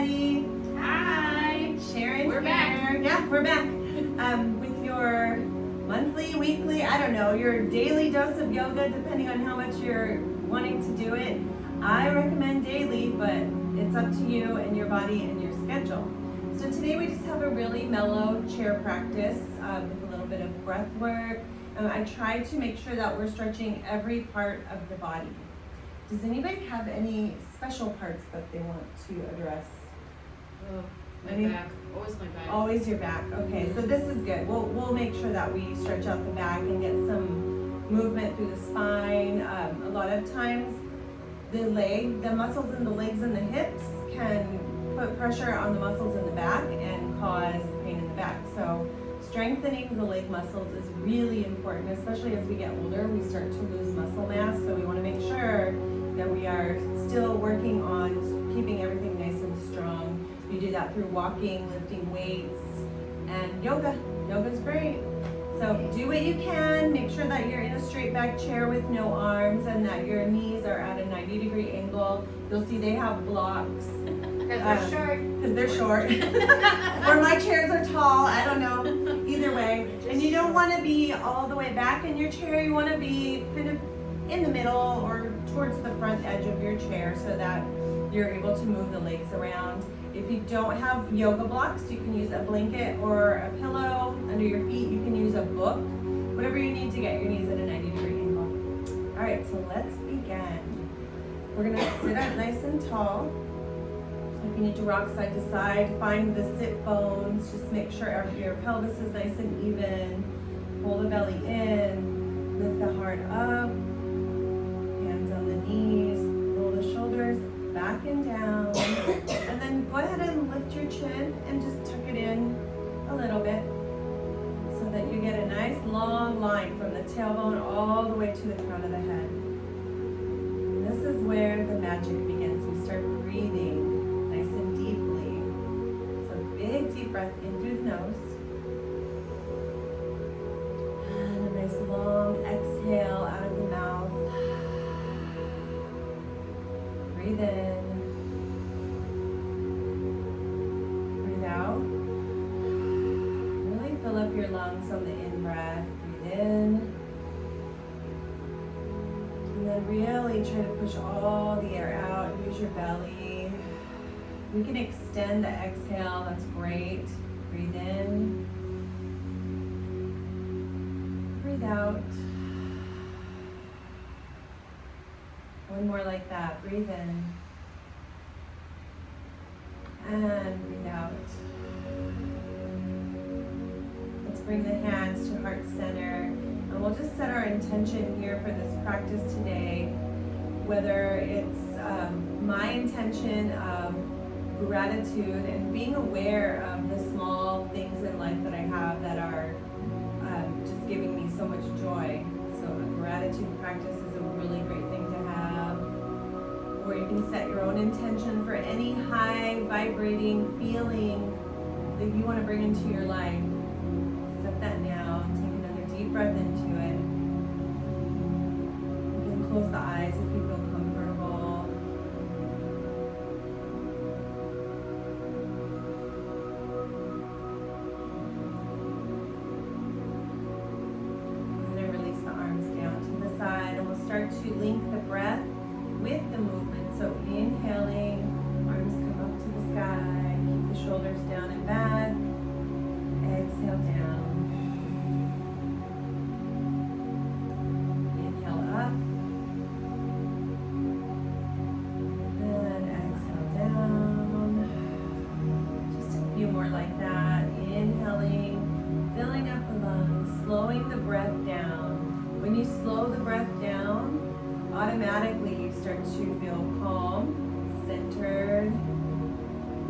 everybody. Hi. Sharon We're here. back. Yeah, we're back. With your monthly, weekly, I don't know, your daily dose of yoga, depending on how much you're wanting to do it. I recommend daily, but it's up to you and your body and your schedule. So today we just have a really mellow chair practice with a little bit of breath work. I try to make sure that we're stretching every part of the body. Does anybody have any special parts that they want to address? Oh, my back. Always my back. Always your back. Okay, so this is good. We'll make sure that we stretch out the back and get some movement through the spine. A lot of times the muscles in the legs and the hips can put pressure on the muscles in the back and cause pain in the back. So strengthening the leg muscles is really important, especially as we get older. We start to lose muscle mass, so we want to make sure that we are still working on keeping everything nice and strong. You do that through walking, lifting weights, and yoga. Yoga's great. So do what you can. Make sure that you're in a straight back chair with no arms and that your knees are at a 90-degree angle. You'll see they have blocks. Because They're short. Or my chairs are tall. I don't know. Either way. And you don't want to be all the way back in your chair. You want to be kind of in the middle or towards the front edge of your chair so that you're able to move the legs around. If you don't have yoga blocks, you can use a blanket or a pillow under your feet. You can use a book, whatever you need to get your knees at a 90-degree angle. All right, so let's begin. We're gonna sit up nice and tall. If you need to rock side to side, find the sit bones. Just make sure your pelvis is nice and even. Pull the belly in, lift the heart up, hands on the knees, roll the shoulders back and down, and then go ahead and lift your chin and just tuck it in a little bit so that you get a nice long line from the tailbone all the way to the crown of the head. And this is where the magic begins. We start breathing nice and deeply. So big deep breath in through the nose. And a nice long exhale out of the mouth. Breathe in. Breathe out. Really fill up your lungs on the in-breath. Breathe in. And then really try to push all the air out. Use your belly. We can extend the exhale. That's great. Breathe in. Breathe out. One more like that. Breathe in. And breathe out. Let's bring the hands to heart center. And we'll just set our intention here for this practice today. Whether it's my intention of gratitude and being aware of the small things in life that I have that are just giving me so much joy. So a gratitude practice is a really great thing to have. Or you can set your own intention for any high vibrating feeling that you want to bring into your life. Set that now and take another deep breath into it. You can close the eyes if you feel comfortable. And then release the arms down to the side, and we'll start to link the breath with the movement. So inhaling, arms come up to the sky, keep the shoulders down and back, exhale down. Inhale up, and exhale down. Just a few more like that. Inhaling, filling up the lungs, slowing the breath down. When you slow the breath down, automatically you start to feel calm, centered.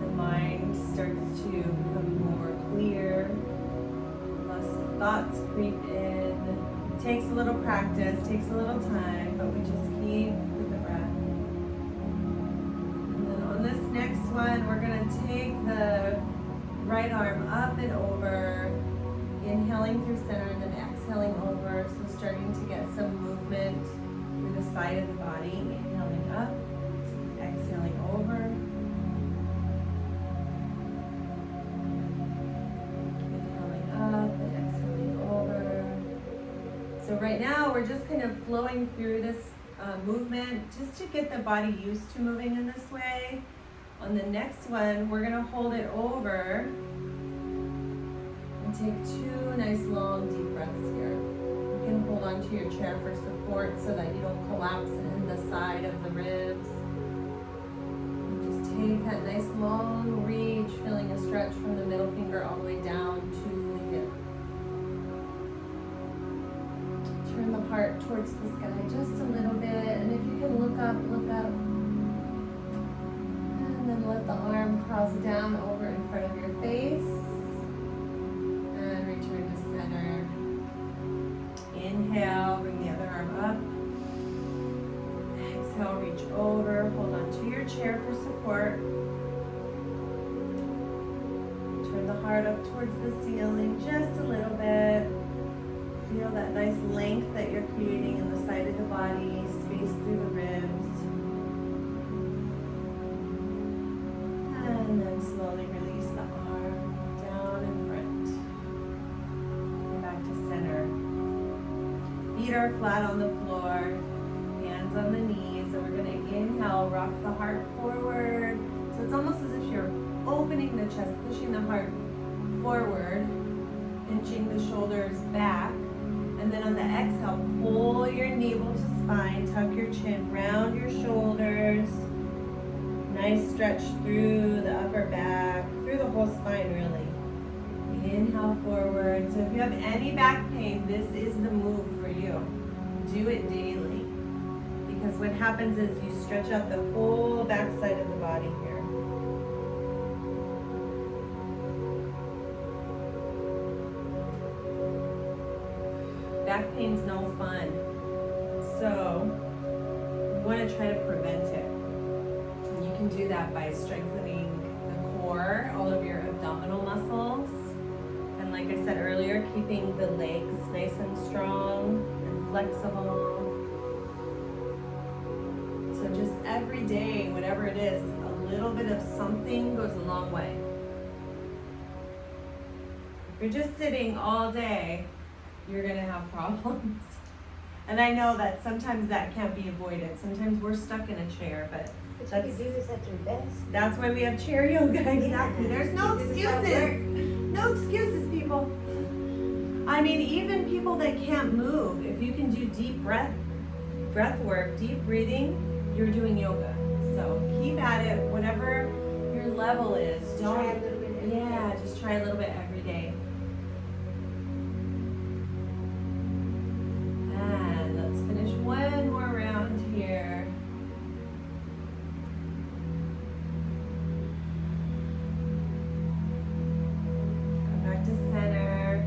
The mind starts to become more clear. Less thoughts creep in. It takes a little practice, takes a little time, but we just keep with the breath. And then on this next one, we're going to take the right arm up and over, inhaling through center and then exhaling over. So starting to get some movement through the side of the body. Inhaling up, exhaling over. right now we're just kind of flowing through this movement just to get the body used to moving in this way. On the next one, we're gonna hold it over and take 2 nice long deep breaths here. You can hold onto your chair for support so that you don't collapse in the side of the ribs. And just take that nice long reach, feeling a stretch from the middle finger all the way down to the hip. Turn the heart towards the sky just a little bit, and if you can look up. And then let the arm cross down over in front of your face. And return to center. Inhale, bring the other arm up. Exhale, reach over, hold on to your chair for support. Turn the heart up towards the ceiling just a little bit. Feel that nice length that you're creating in the side of the body, space through the ribs. And then slowly release the arm down in front. And back to center. Feet are flat on the floor, hands on the knees, and we're going to inhale, rock the heart forward. So it's almost as if you're opening the chest, pushing the heart forward, inching the shoulders back. And then on the exhale, pull your navel to spine, tuck your chin, round your shoulders. Nice stretch through the upper back, through the whole spine really. Inhale forward. So if you have any back pain, this is the move for you. Do it daily. Because what happens is you stretch out the whole back side of the body here. Back pain's no fun. So we want to try to prevent it. And you can do that by strengthening the core, all of your abdominal muscles. And like I said earlier, keeping the legs nice and strong and flexible. So just every day, whatever it is, a little bit of something goes a long way. If you're just sitting all day, you're gonna have problems. And I know that sometimes that can't be avoided. Sometimes we're stuck in a chair, but you can do this at your best. That's why we have chair yoga, exactly. Yeah. There's no excuses. No excuses, people. I mean, even people that can't move, if you can do deep breath work, deep breathing, you're doing yoga. So keep at it, whatever your level is. Try a little bit every day. Just try a little bit every day. And let's finish one more round here. Come back to center.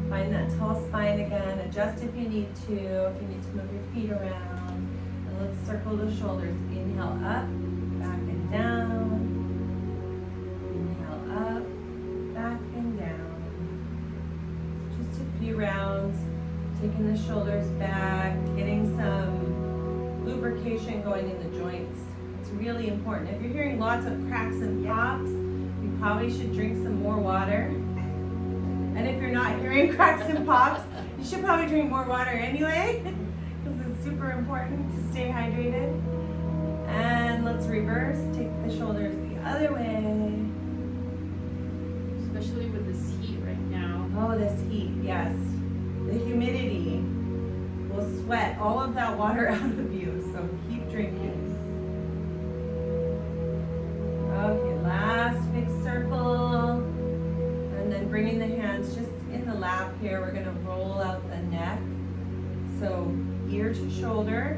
Find that tall spine again. Adjust if you need to move your feet around. And let's circle the shoulders. Inhale up, back and down. Inhale up, back and down. Just a few rounds. Taking the shoulders back, getting some lubrication going in the joints. It's really important. If you're hearing lots of cracks and pops, you probably should drink some more water. And if you're not hearing cracks and pops, you should probably drink more water anyway, because it's super important to stay hydrated. And let's reverse, take the shoulders the other way. Especially with this heat right now. Oh, this heat, yes. The humidity will sweat all of that water out of you, so keep drinking. Okay, last big circle. And then bringing the hands just in the lap here, we're gonna roll out the neck. So ear to shoulder.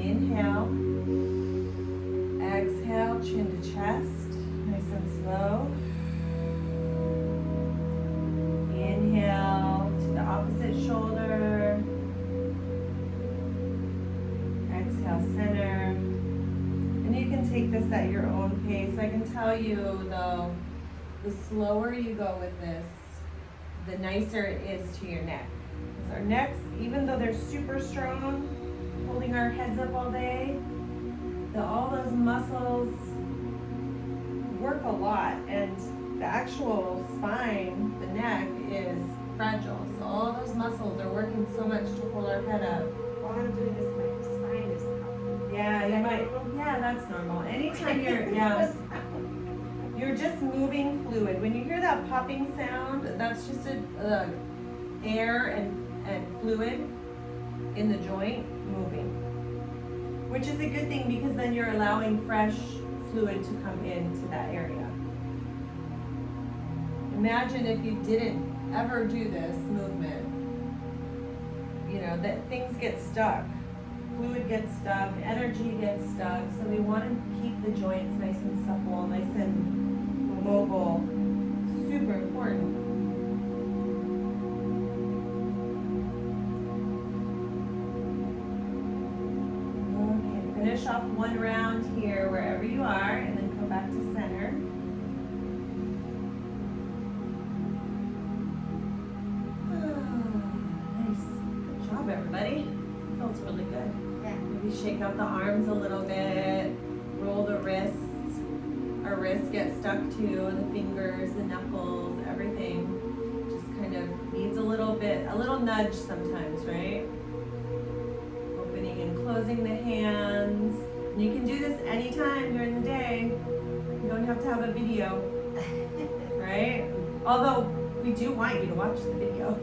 Inhale. Exhale, chin to chest. Nice and slow. Inhale to the opposite shoulder. Exhale, center. And you can take this at your own pace. I can tell you though, the slower you go with this, the nicer it is to your neck. Because our necks, even though they're super strong, holding our heads up all day, all those muscles work a lot, and the actual spine, the neck, is fragile. So all those muscles are working so much to hold our head up. While I'm doing this, my spine is popping. Yeah, you might. Yeah, that's normal. Anytime you're just moving fluid. When you hear that popping sound, that's just air and fluid in the joint moving, which is a good thing because then you're allowing fresh fluid to come into that area. Imagine if you didn't ever do this movement, that things get stuck. Fluid gets stuck, energy gets stuck, so we want to keep the joints nice and supple, nice and mobile. Super important. Okay, finish off one round here wherever you are, and then come back to center. Nice. Good job, everybody. Feels really good. Yeah. Maybe shake out the arms a little bit, roll the wrists. Our wrists get stuck too, the fingers, the knuckles, everything just kind of needs a little nudge sometimes, right? Opening and closing the hands. And you can do this anytime during the day. You don't have to have a video, right? Although we do want you to watch the video.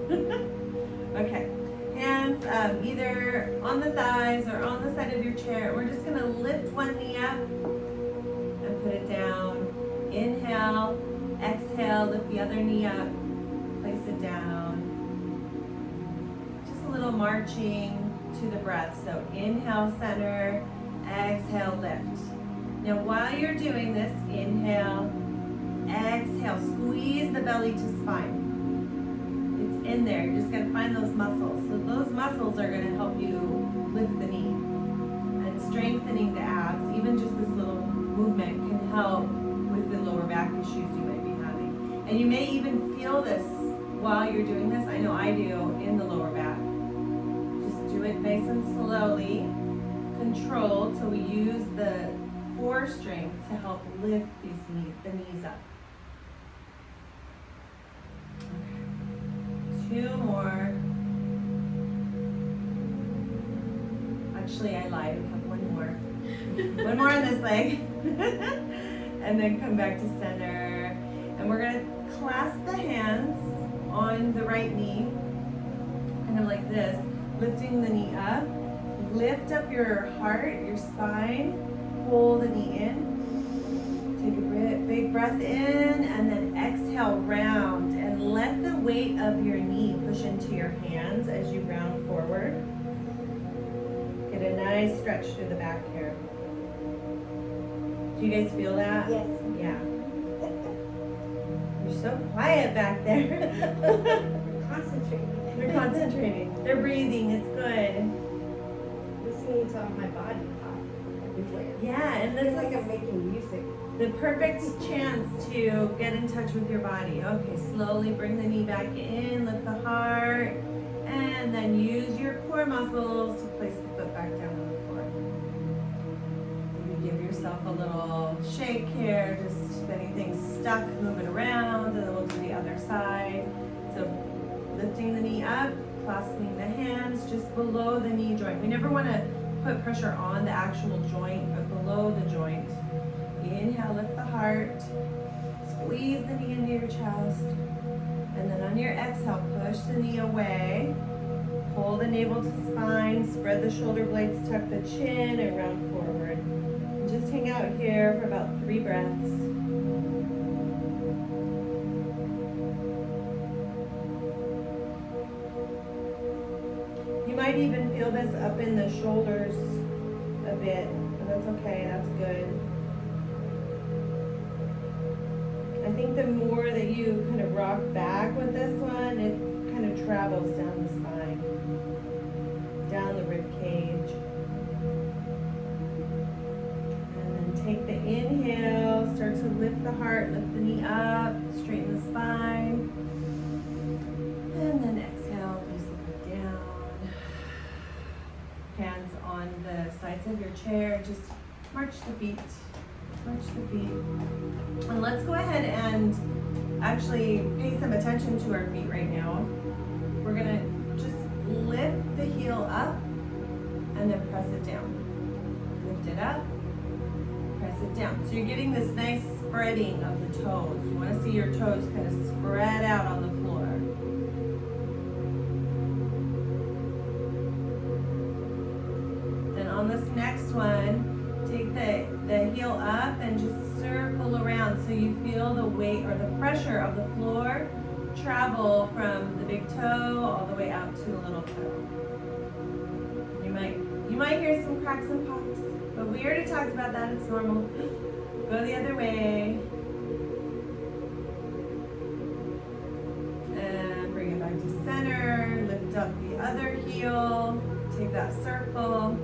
Okay. Hands either on the thighs or on the side of your chair. We're just gonna lift one knee up and put it down. Inhale, exhale, lift the other knee up, place it down. Just a little marching to the breath. So inhale, center, exhale, lift. Now while you're doing this, inhale, exhale, squeeze the belly to spine. In there, you're just gonna find those muscles. So those muscles are gonna help you lift the knee and strengthening the abs. Even just this little movement can help with the lower back issues you might be having. And you may even feel this while you're doing this. I know I do in the lower back. Just do it nice and slowly, controlled, so we use the core strength to help lift the knees up. Two more. Actually, I lied. We have one more. One more on this leg. And then come back to center. And we're going to clasp the hands on the right knee. Kind of like this. Lifting the knee up. Lift up your heart, your spine. Pull the knee in. Take a big breath in and then exhale, round, and let the weight of your knee push into your hands as you round forward. Get a nice stretch through the back here. Do you guys feel that? Yes. Yeah. You're so quiet back there. Concentrating. They're concentrating. They're breathing. It's good. Listening to all my body pop everywhere. Yeah, and this It's is like I'm making music. the perfect chance to get in touch with your body. Okay, slowly bring the knee back in, lift the heart, and then use your core muscles to place the foot back down on the floor. Maybe give yourself a little shake here, just if anything's stuck, move it around, and then we'll do the other side. So lifting the knee up, clasping the hands just below the knee joint. We never want to put pressure on the actual joint, but below the joint. Inhale, lift the heart, squeeze the knee into your chest, and then on your exhale, push the knee away, pull the navel to spine, spread the shoulder blades, tuck the chin, and round forward. And just hang out here for about 3 breaths. You might even feel this up in the shoulders a bit, but that's okay, that's good. I think the more that you kind of rock back with this one, it kind of travels down the spine, down the rib cage. And then take the inhale, start to lift the heart, lift the knee up, straighten the spine. And then exhale, place the foot down. Hands on the sides of your chair, just march the feet. March the feet. And let's go ahead and actually pay some attention to our feet right now. We're gonna just lift the heel up and then press it down. Lift it up, press it down. So you're getting this nice spreading of the toes. You wanna see your toes kind of spread out on the floor. Then on this next one, take the heel up and just circle around so you feel the weight or the pressure of the floor travel from the big toe all the way out to the little toe. You might hear some cracks and pops, but we already talked about that, it's normal. Go the other way. And bring it back to center, lift up the other heel, take that circle.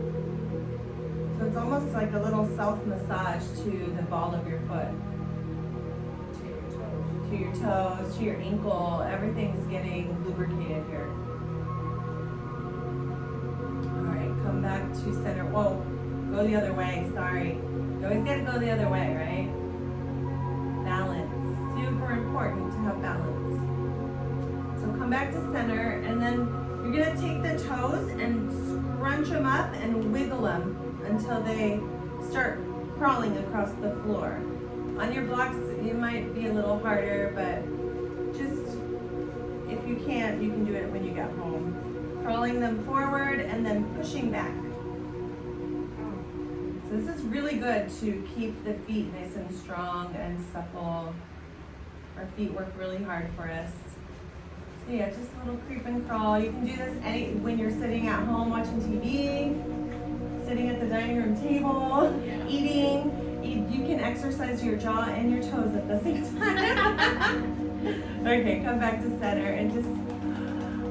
So it's almost like a little self-massage to the ball of your foot. To your toes, to your ankle, everything's getting lubricated here. Alright, come back to center. Whoa, go the other way, sorry. You always gotta go the other way, right? Balance, super important to have balance. So come back to center, and then you're gonna take the toes and scrunch them up and wiggle them until they start crawling across the floor. On your blocks, it might be a little harder, but just, if you can't, you can do it when you get home. Crawling them forward and then pushing back. So this is really good to keep the feet nice and strong and supple. Our feet work really hard for us. So yeah, just a little creep and crawl. You can do this when you're sitting at home watching TV, sitting at the dining room table, eating. You can exercise your jaw and your toes at the same time. Okay, come back to center and just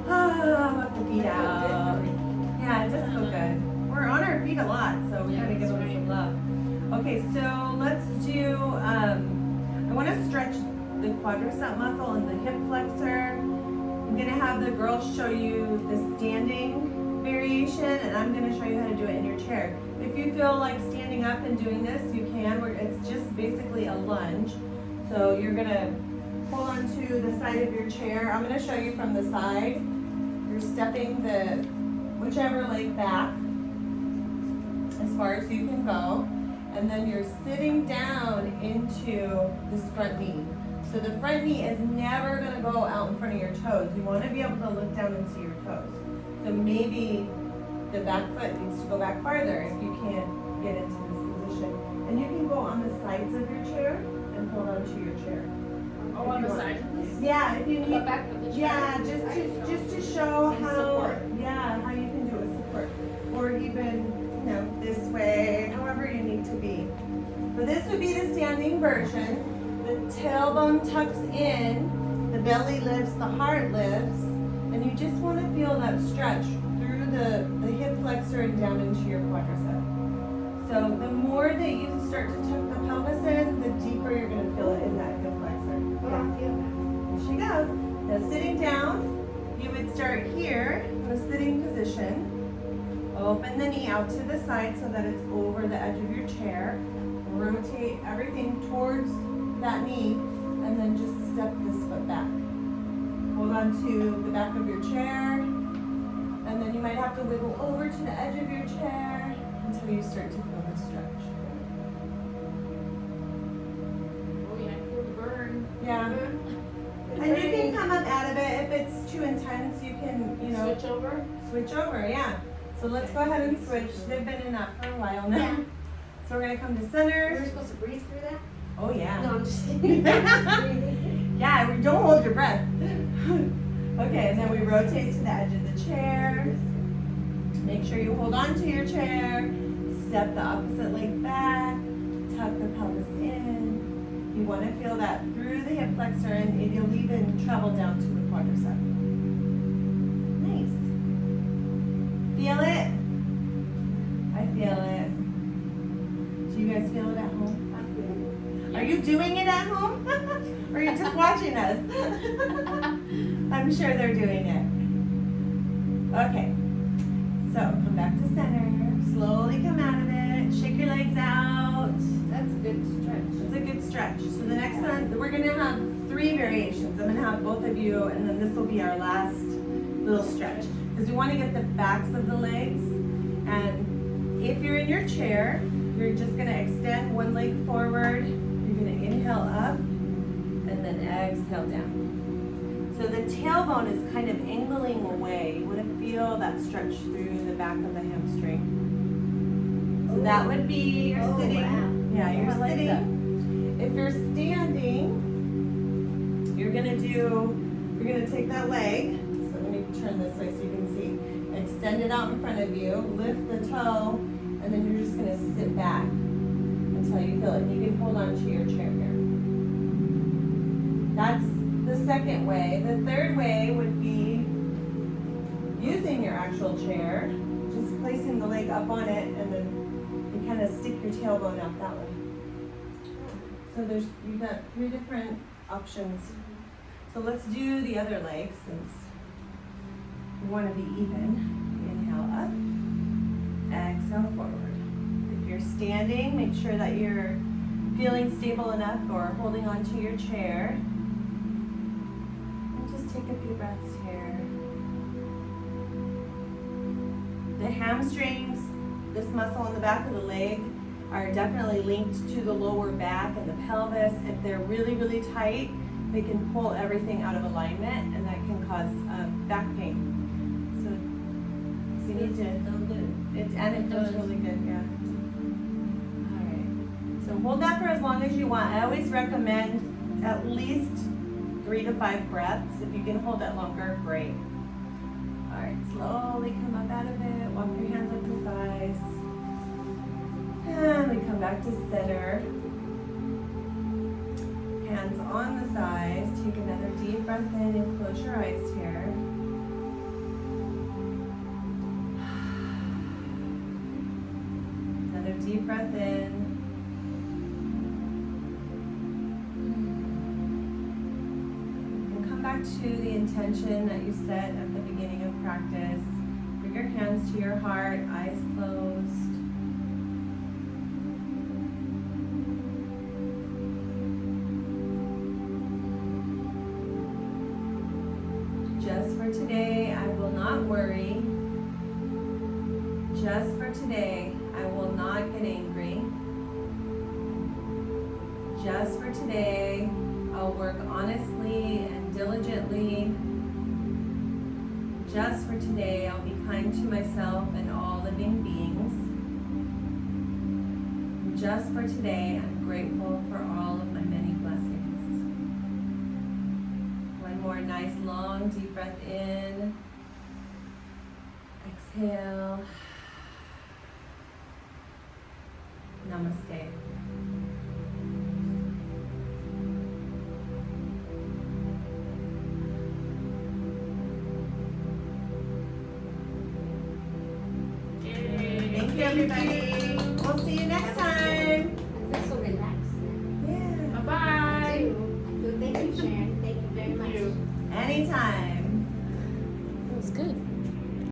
walk the feet out. Yeah, it does feel good. We're on our feet a lot, so we gotta give them some love. Okay, so let's do, I wanna stretch the quadricep muscle and the hip flexor. I'm gonna have the girls show you the standing variation, and I'm gonna show you how to do it in your chair. If you feel like standing up and doing this, you can. It's just basically a lunge. So you're gonna hold on to the side of your chair. I'm gonna show you from the side. You're stepping the whichever leg back as far as you can go. And then you're sitting down into this front knee. So the front knee is never gonna go out in front of your toes. You wanna be able to look down into your toes. So maybe the back foot needs to go back farther if you can't get into this position. And you can go on the sides of your chair and hold on to your chair. Oh, on the side of this? Yeah, if you need. The back of the chair? Yeah, just to show Some how. support. Yeah, how you can do it support, or even this way, however you need to be. But this would be the standing version. The tailbone tucks in, the belly lifts, the heart lifts, and you just want to feel that stretch through the hip flexor and down into your quadricep. So the more that you start to tuck the pelvis in, the deeper you're going to feel it in that hip flexor. I feel that. Here she goes. Now sitting down, you would start here in a sitting position. Open the knee out to the side so that it's over the edge of your chair. Rotate everything towards that knee, and then just step this foot back. Hold on to the back of your chair, and then you might have to wiggle over to the edge of your chair until you start to feel the stretch. Oh yeah, I feel the burn. Yeah. And you can come up out of it. If it's too intense, you can, Switch over? switch over, yeah. So let's go ahead and switch. They've been in that for a while now. So we're gonna come to center. We're supposed to breathe through that? Oh yeah. No, I'm just kidding. Yeah, don't hold your breath. Okay, and then we rotate to the edge of the chair. Make sure you hold on to your chair. Step the opposite leg back. Tuck the pelvis in. You want to feel that through the hip flexor, and it'll even travel down to the quadricep. Nice. Feel it? I feel it. Do you guys feel it at home? Are you doing it at home? Or are you just watching us? I'm sure they're doing it. Okay. So come back to center. Slowly come out of it. Shake your legs out. That's a good stretch. It's a good stretch. So the next one, we're going to have 3 variations. I'm gonna have both of you, and then this will be our last little stretch. Because we wanna get the backs of the legs. And if you're in your chair, you're just gonna extend one leg forward. You're gonna inhale up, and then exhale down. So the tailbone is kind of angling away. You wanna feel that stretch through the back of the hamstring. So that would be your sitting. Wow. Yeah, you're I like sitting. that. If you're standing, you're gonna take that leg. So let me turn this way so you can see. Extend it out in front of you, lift the toe, and then you're just gonna sit back until you feel it. You can hold on to your chair here. That's the second way. The third way would be using your actual chair, just placing the leg up on it, and then you kind of stick your tailbone out that way. So you've got 3 different options. So let's do the other leg since we want to be even. Inhale up, exhale forward. If you're standing, make sure that you're feeling stable enough or holding onto your chair. And just take a few breaths here. The hamstrings, this muscle in the back of the leg, are definitely linked to the lower back and the pelvis. If they're really, really tight, they can pull everything out of alignment, and that can cause back pain. So you need to, it feels really good, yeah. All right, so hold that for as long as you want. I always recommend at least 3 to 5 breaths. If you can hold it longer, great. All right, slowly come up out of it. Walk your hands up your thighs. And we come back to center. Hands on the thighs. Take another deep breath in and close your eyes here. Another deep breath in. And come back to the intention that you set at the beginning of practice. Bring your hands to your heart, eyes closed. Just for today, I will not worry. Just for today, I will not get angry. Just for today, I'll work honestly and diligently. Just for today, I'll be kind to myself and all living beings. Just for today, I'm grateful for all of my many blessings. One more nice long deep breath in. Exhale. Namaste. Thank you, everybody.